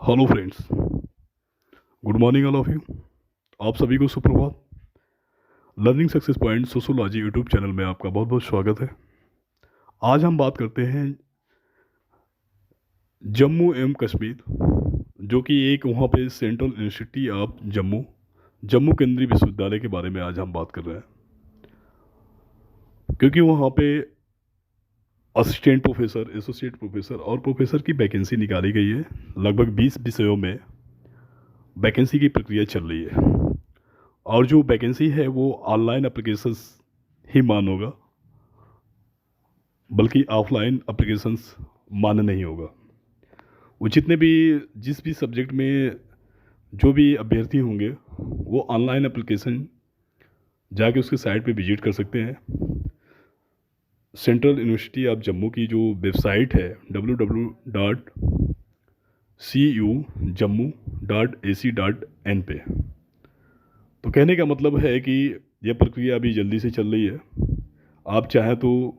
Hello friends, good morning all of you. आप सभी को सुप्रभात। Learning success point sociology YouTube channel में आपका बहुत बहुत स्वागत है। आज हम बात करते हैं जम्मू एवं कश्मीर, जो कि एक वहाँ पे central university of Jammu Jammu केंद्रीय विश्वविद्यालय के बारे में आज हम बात कर रहे हैं, क्योंकि वहाँ पे असिस्टेंट प्रोफेसर, एसोसिएट प्रोफेसर और प्रोफेसर की वैकेंसी निकाली गई है। लगभग 20 विषयों में वैकेंसी की प्रक्रिया चल रही है, और जो वैकेंसी है वो ऑनलाइन एप्लीकेशंस ही मान होगा, बल्कि ऑफलाइन एप्लीकेशंस मान्य नहीं होगा। वो जितने भी जिस भी सब्जेक्ट में जो भी अभ्यर्थी होंगे वो ऑनलाइन एप्लीकेशन जाके उसके साइट पे विजिट कर सकते हैं। सेंट्रल यूनिवर्सिटी ऑफ जम्मू की जो वेबसाइट है www.cujammu.ac.in पे। तो कहने का मतलब है कि यह प्रक्रिया अभी जल्दी से चल रही है। आप चाहें तो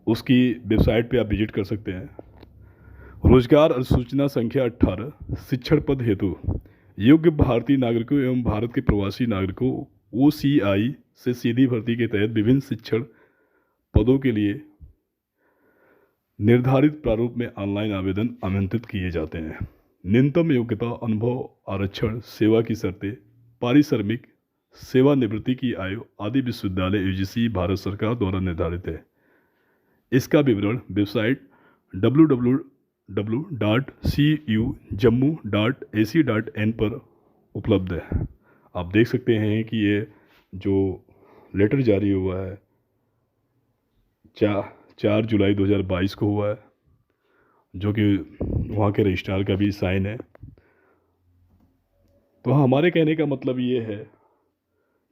उसकी वेबसाइट पे आप विजिट कर सकते हैं। रोजगार अधिसूचना संख्या 18 शिक्षण पद हेतु योग्य भारतीय नागरिकों एवं भारत के प्रवासी नागरिकों OCI से सीधी भर्ती के तहत विभिन्न शिक्षण पदों के लिए निर्धारित प्रारूप में ऑनलाइन आवेदन आमंत्रित किए जाते हैं। न्यूनतम योग्यता, अनुभव, आरक्षण, सेवा की शर्तें, पारिश्रमिक, सेवानिवृत्ति की आयु आदि विश्वविद्यालय UGC भारत सरकार द्वारा निर्धारित है। इसका विवरण वेबसाइट www.cujammu.ac.in पर उपलब्ध है। आप देख सकते हैं कि ये जो लेटर जारी हुआ है 4 जुलाई 2022 को हुआ है, जो कि वहाँ के रजिस्ट्रार का भी साइन है। तो हमारे कहने का मतलब ये है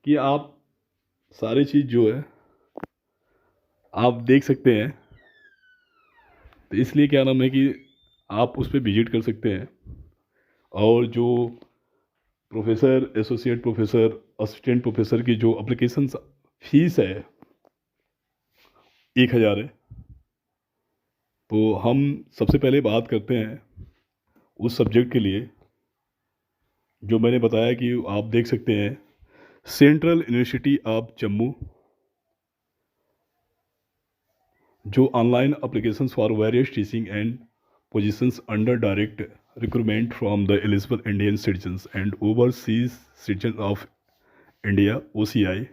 कि आप सारी चीज़ जो है आप देख सकते हैं। तो इसलिए क्या नाम है कि आप उस पर विजिट कर सकते हैं, और जो professor, associate professor, assistant professor की जो एप्लीकेशन फीस है 1000 है। तो हम सबसे पहले बात करते हैं उस सब्जेक्ट के लिए जो मैंने बताया कि आप देख सकते हैं सेंट्रल यूनिवर्सिटी ऑफ जम्मू, जो online applications for various teaching and positions under direct recruitment from the eligible Indian citizens and overseas citizen of India OCI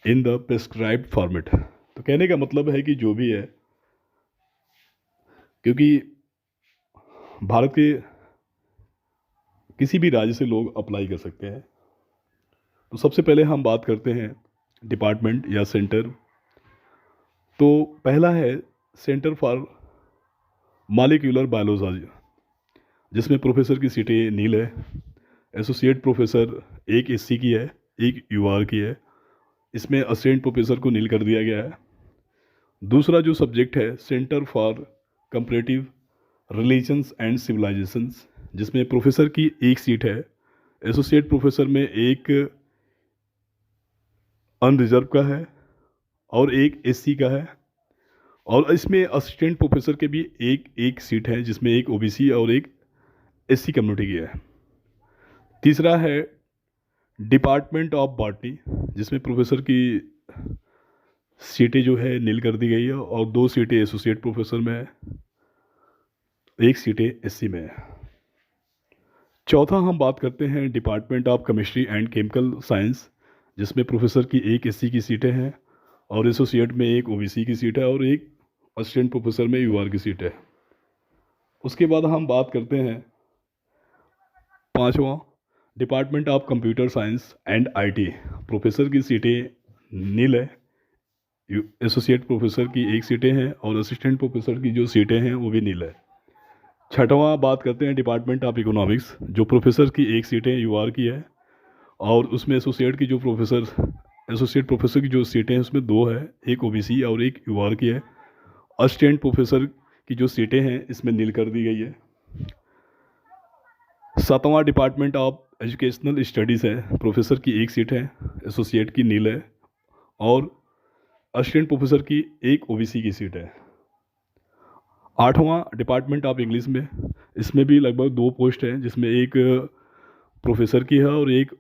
in the prescribed format. तो कहने का मतलब है कि जो भी है, क्योंकि भारत के किसी भी राज्य से लोग अप्लाई कर सकते हैं। तो सबसे पहले हम बात करते हैं डिपार्टमेंट या सेंटर। तो पहला है सेंटर फॉर मॉलिक्यूलर बायोलॉजी, जिसमें प्रोफेसर की सीटें नील है। एसोसिएट प्रोफेसर एक SC की है, एक UR की है। इसमें असिस्टेंट प्रोफेसर को नील कर दिया गया है। दूसरा जो सब्जेक्ट है centre for comparative religions and civilisations, जिसमें प्रोफेसर की एक सीट है। एसोसिएट प्रोफेसर में एक अनरिजर्व का है और एक SC का है, और इसमें असिस्टेंट प्रोफेसर के भी एक सीट है, जिसमें एक OBC और एक SC कम्युनिटी की है। तीसरा है डिपार्टमेंट ऑफ बॉटनी, जिसमें प्रोफेसर की सीटें जो है नील कर दी गई है, और 2 सीटें एसोसिएट प्रोफेसर में है, एक सीटें SC में है। चौथा हम बात करते हैं department of chemistry and chemical science, जिसमें प्रोफेसर की एक SC की सीटें हैं, और एसोसिएट में एक OBC की सीट है, और एक असिस्टेंट प्रोफेसर में UR की सीट है। उसके बाद हम बात करते हैं पांचवा department of computer science and IT। Professor की सीटें नील है, एसोसिएट प्रोफेसर की एक सीटें हैं, और असिस्टेंट प्रोफेसर की जो सीटें हैं वो भी नील है। छठवां बात करते हैं डिपार्टमेंट ऑफ इकोनॉमिक्स, जो प्रोफेसर की एक सीटें UR की है, और उसमें एसोसिएट प्रोफेसर की जो सीटें हैं उसमें 2 है, एक OBC और एक UR की है। असिस्टेंट प्रोफेसर की जो सीटें हैं इसमें नील कर दी गई है। सातवां डिपार्टमेंट ऑफ एजुकेशनल स्टडीज़ है, प्रोफेसर की एक सीट है, एसोसिएट की नील है, और असिस्टेंट प्रोफेसर की एक OBC की सीट है। आठवां डिपार्टमेंट ऑफ इंग्लिश में इसमें भी लगभग 2 पोस्ट हैं, जिसमें एक प्रोफेसर की है और एक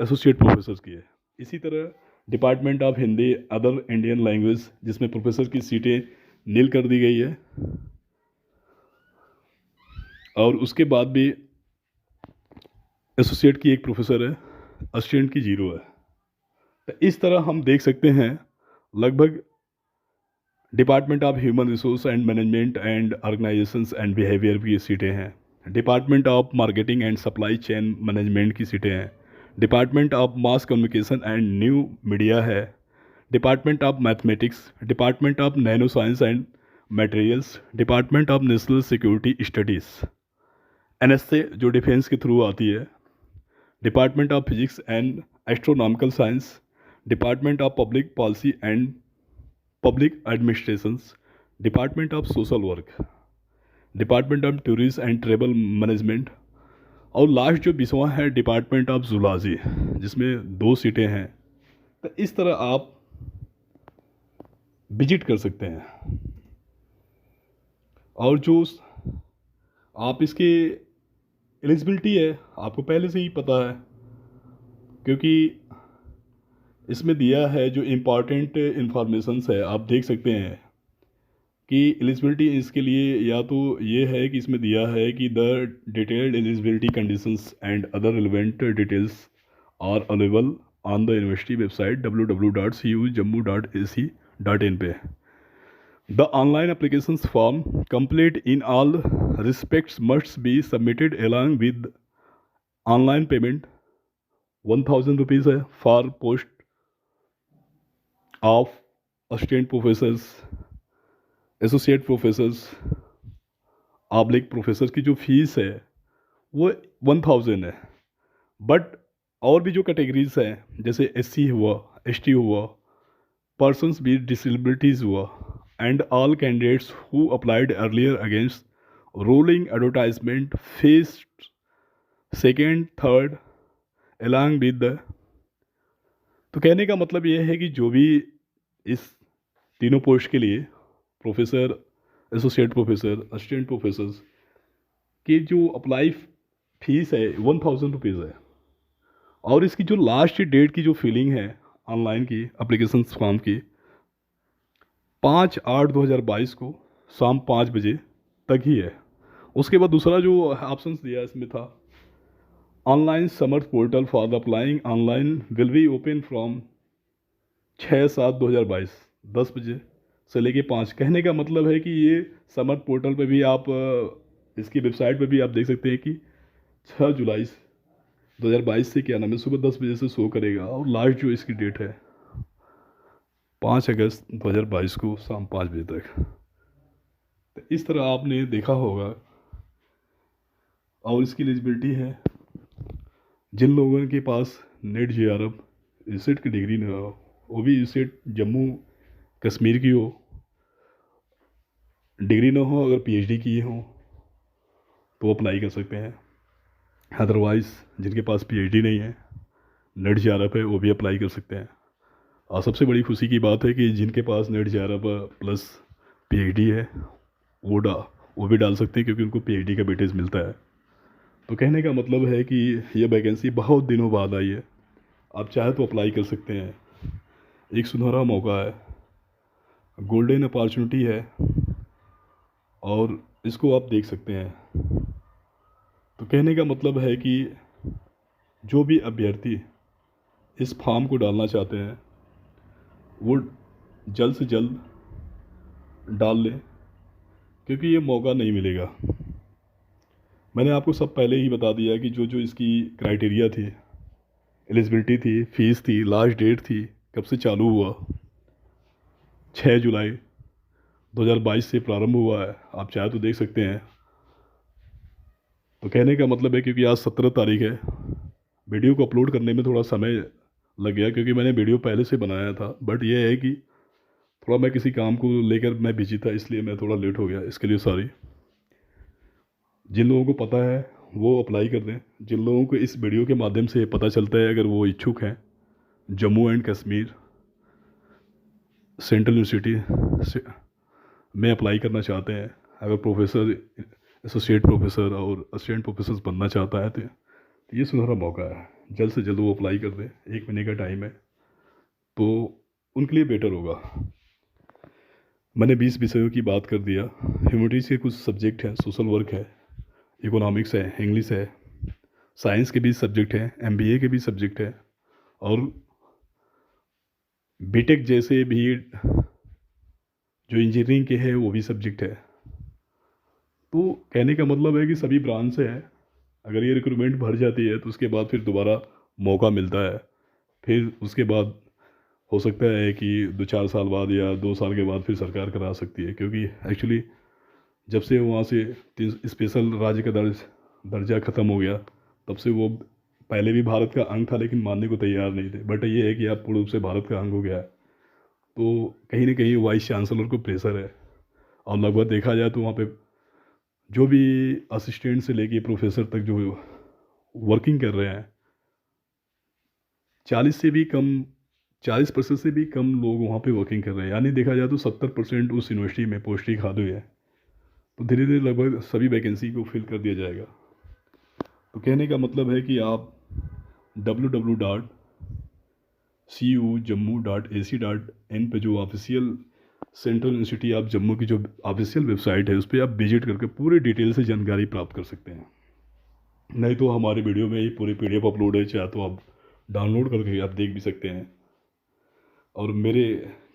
एसोसिएट प्रोफेसर की है। इसी तरह department of Hindi other Indian language, जिसमें प्रोफेसर की सीटें नील कर दी गई है, और उसके बाद भी एसोसिएट की एक प्रोफेसर है, असिस्टेंट की 0 है। तो इस तरह हम देख सकते हैं लगभग department of human resource and management and organisations and behaviour की सीटें हैं, department of marketing and supply chain management की सीटें हैं, department of mass communication and new media है, department of mathematics, department of nano science and materials, department of national security studies NSA जो defence के through आती है, department of physics and astronomical science, department of public policy and public administrations, department of social work, department of tourism and travel management, और last जो 20वां है department of zoology, जिसमें 2 सीटें हैं। तो इस तरह आप विजिट कर सकते हैं, और जो आप इसके एलिजिबिलिटी है आपको पहले से ही पता है, क्योंकि इसमें दिया है जो इम्पॉर्टेंट इंफॉर्मेशंस है, आप देख सकते हैं कि एलिजिबिलिटी इसके लिए या तो ये है कि इसमें दिया है कि the detailed eligibility conditions and other relevant details are available on the university website www.cujammu.ac.in पे। The online applications form complete in all respects must be submitted along with online payment 1000 rupees है for post of assistant professors, associate professors, oblique professor की जो fees है वो 1000 है। But और भी जो कैटेगरीज हैं जैसे SC हुआ, ST हुआ, persons with disabilities हुआ, and all candidates who applied earlier against rolling advertisement faced second, third along with the। तो कहने का मतलब ये है कि जो भी इस तीनों पोस्ट के लिए professor, associate professor, assistant professor की जो अप्लाई फीस है 1000 रुपीज़ है, और इसकी जो लास्ट डेट की जो फिलिंग है ऑनलाइन की एप्लीकेशन फॉर्म की 5/8/2022 को शाम 5 बजे तक ही है। उसके बाद दूसरा जो ऑप्शंस दिया इसमें था online Samarth portal for the applying online will be open from 6/7/2022 10 बजे से लेके 5। कहने का मतलब है कि ये समर्थ पोर्टल पे भी आप इसकी वेबसाइट पे भी आप देख सकते हैं कि 6 जुलाई 2022 से क्या नाम है सुबह 10 बजे से शो करेगा, और लास्ट जो इसकी डेट है 5 अगस्त 2022 को शाम 5 बजे तक। तो इस तरह आपने देखा होगा, और इसकी एलिजिबिलिटी है जिन लोगों के पास नेट JRF यूसेट की डिग्री ना हो, वो भी यूसेट जम्मू कश्मीर की हो, डिग्री ना हो, अगर PhD किए हो तो अप्लाई कर सकते हैं। अदरवाइज़ जिनके पास PhD नहीं है, नेट JRF है, वो भी अप्लाई कर सकते हैं। और सबसे बड़ी खुशी की बात है कि जिनके पास नेट JRF प्लस PhD है वो भी डाल सकते हैं, क्योंकि उनको PhD का वेटेज मिलता है। तो कहने का मतलब है कि यह वैकेंसी बहुत दिनों बाद आई है, आप चाहे तो अप्लाई कर सकते हैं। एक सुनहरा मौका है, गोल्डन अपॉर्चुनिटी है, और इसको आप देख सकते हैं। तो कहने का मतलब है कि जो भी अभ्यर्थी इस फॉर्म को डालना चाहते हैं वो जल्द से जल्द डाल लें, क्योंकि ये मौका नहीं मिलेगा। मैंने आपको सब पहले ही बता दिया कि जो जो इसकी क्राइटेरिया थी, एलिजिबिलिटी थी, फीस थी, लास्ट डेट थी, कब से चालू हुआ, 6 जुलाई 2022 से प्रारंभ हुआ है, आप चाहे तो देख सकते हैं। तो कहने का मतलब है क्योंकि आज 17 तारीख है, वीडियो को अपलोड करने में थोड़ा समय लग गया, क्योंकि मैंने वीडियो पहले से बनाया था, बट ये है कि थोड़ा मैं किसी काम को लेकर मैं बिजी था, इसलिए मैं थोड़ा लेट हो गया, इसके लिए सॉरी। जिन लोगों को पता है वो अप्लाई कर दें, जिन लोगों को इस वीडियो के माध्यम से पता चलता है, अगर वो इच्छुक हैं Jammu and Kashmir central university में अप्लाई करना चाहते हैं, अगर प्रोफेसर एसोसिएट प्रोफेसर और असिस्टेंट प्रोफेसर बनना चाहता है तो ये सुनहरा मौका है, जल्द से जल्द वो अप्लाई कर दे, 1 महीने का टाइम है, तो उनके लिए बेटर होगा। मैंने 20 विषयों की बात कर दिया। ह्यूमैनिटीज़ के कुछ सब्जेक्ट हैं, सोशल वर्क है, इकोनॉमिक्स है, इंग्लिश है, साइंस के भी सब्जेक्ट हैं, एमबीए के भी सब्जेक्ट है, और बीटेक जैसे भी जो इंजीनियरिंग के हैं वो भी सब्जेक्ट है। तो कहने का मतलब है कि सभी ब्रांच से है, अगर ये रिक्रूटमेंट भर जाती है तो उसके बाद फिर दोबारा मौका मिलता है, फिर उसके बाद हो सकता है कि 2-4 साल बाद या 2 साल के बाद फिर सरकार करा सकती है, क्योंकि एक्चुअली जब से वहाँ से स्पेशल राज्य का दर्जा ख़त्म हो गया, तब से वो पहले भी भारत का अंग था लेकिन मानने को तैयार नहीं थे। बट ये है कि आप पूर्ण रूप से भारत का अंग हो गया है, तो कहीं ना कहीं वाइस चांसलर को प्रेशर है। और लगभग देखा जाए तो वहाँ पे जो भी असिस्टेंट से लेके प्रोफेसर तक जो वर्किंग कर रहे हैं, 40% से भी कम लोग वहाँ पे वर्किंग कर रहे हैं। यानी देखा जाए तो 70% उस यूनिवर्सिटी में पोस्ट ही खाली है। तो धीरे धीरे लगभग सभी वैकेंसी को फिल कर दिया जाएगा। तो कहने का मतलब है कि आप www.cujammu.ac.in पे जो official central institute of Jammu की जो ऑफिशियल वेबसाइट है उस पर आप विजिट करके पूरी डिटेल से जानकारी प्राप्त कर सकते हैं। नहीं तो हमारे वीडियो में ही पूरी PDF अपलोड है, चाहे तो आप डाउनलोड करके आप देख भी सकते हैं। और मेरे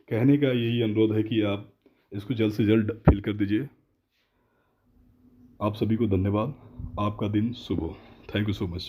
कहने का यही अनुरोध है कि आप इसको जल्द से जल्द फिल कर दीजिए। आप सभी को धन्यवाद। आपका दिन शुभ हो। Thank you so much.